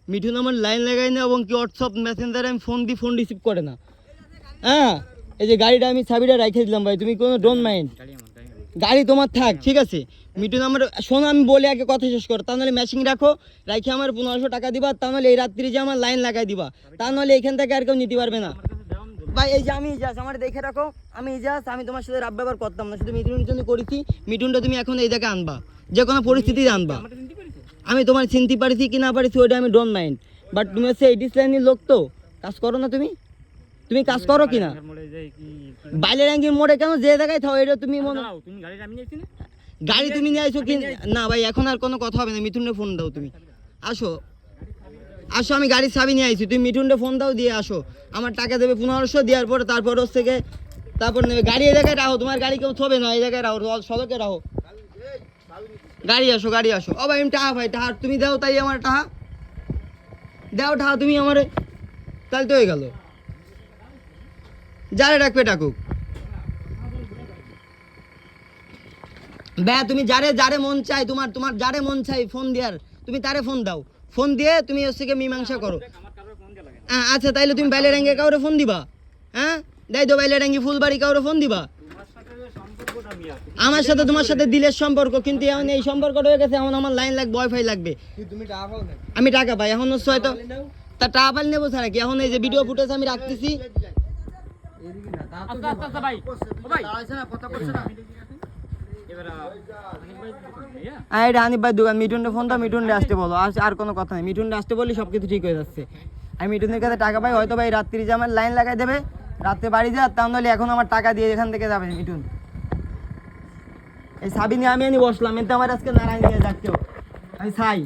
মিঠুন আমার লাইন লাগাই না এবং কি হোয়াটসঅ্যাপ মেসেঞ্জারে আমি ফোন দিই, ফোন রিসিভ করে না। হ্যাঁ এই যে গাড়িটা আমি চাবিটা রেখে দিলাম ভাই, তুমি কোনো ডোন্ট মাইন্ড। গাড়ি তোমার থাক, ঠিক আছে। মিঠুন আমার শোনো, আমি বলে আগে কথা শেষ করো, তা নাহলে ম্যাচিং রাখো, রাখে আমার 1500 টাকা দিবা, তা নাহলে এই রাত্রি যে আমার লাইন লাগাই দিবা, তা নাহলে এখান থেকে আর কেউ নিতে পারবে না ভাই। এই যে আমি ইজাজ, আমার দেখে রাখো, আমি ইজাজ, আমি তোমার সাথে রাব ব্যবহার করতাম না, শুধু মিঠুনের জন্য করেছি। মিঠুনটা তুমি এখন এই জায়গায় আনবা, যে কোনো পরিস্থিতিতে আনবা। আমি তোমার চিনতে পারিছি কি না পারিছি ওইটা আমি ডোন্ট মাইন্ড, বাট তুমি হচ্ছে 80 লাইনের লোক, তো কাজ করো না তুমি, তুমি কাজ করো কি না? বাইলের অ্যাঙ্গির মোড়ে কেন যে জায়গায় থাও, এটা তুমি মনে গাড়ি তুমি নিয়ে আসো কি না ভাই? এখন আর কোনো কথা হবে না, মিঠুনকে ফোন দাও, তুমি আসো আসো, আমি গাড়ির চাবি নিয়ে আইছি, তুমি মিঠুনকে ফোন দাও, দিয়ে আসো, আমার টাকা দেবে 1500, দেওয়ার পরে তারপর হচ্ছে গিয়ে তারপর নেবে গাড়ি। এই জায়গায় রাখো, তোমার গাড়ি কেউ থবে না, এই জায়গায় রাখো, সড়কে রাখো, গাড়ি আসো, গাড়ি আসো। ও ভাই আমি টাহা, ভাই টাহা তুমি দাও, তাই আমার টাহা দাও, টাহা তুমি আমার, তাহলে তো হয়ে গেল, যারে ডাকবে ডাকুক ব্যা, তুমি যারে যারে মন চাই, তোমার তোমার যারে মন চাই ফোন দেওয়ার, তুমি তারে ফোন দাও, ফোন দিয়ে তুমি হচ্ছে গিয়ে মীমাংসা করো। হ্যাঁ আচ্ছা, তাইলে তুমি বাইলের র্যাঙ্গে কাউরে ফোন দিবা? হ্যাঁ দেয় তো, বাইলের র্যাঙ্গে ফুলবাড়ি কাউরে ফোন দিবা? আমার সাথে তোমার সাথে দিলের সম্পর্ক, কিন্তু এখন এই সম্পর্কটা হয়ে গেছে, এখন আমার লাইন লাগবে, ওয়াইফাই লাগবে। আমি টাকা পাই এখন হচ্ছে হয়তো, তা টাকা পাইলে নেবো ছাড়া কি? এখন এই যে ভিডিও ফুটেজ আমি রাখতেছি, হানিফ ভাই দোকান, মিঠুনটা ফোন দাও, মিঠুনটা আসতে বলো, আর কোনো কথা নেই, মিঠুনটা আসতে বললে সব কিছু ঠিক হয়ে যাচ্ছে। আমি মিঠুনের কাছে টাকা পাই, হয়তো ভাই রাত্রি যে আমার লাইন লাগাই দেবে, রাত্রে বাড়ি যা, তাহলে এখন আমার টাকা দিয়ে এখান থেকে যাবে মিঠুন। এই সাবি নিয়ে আমি বসলাম, এতে আমার আজকে নারায়ণ নিয়ে যাচ্ছেও আমি চাই।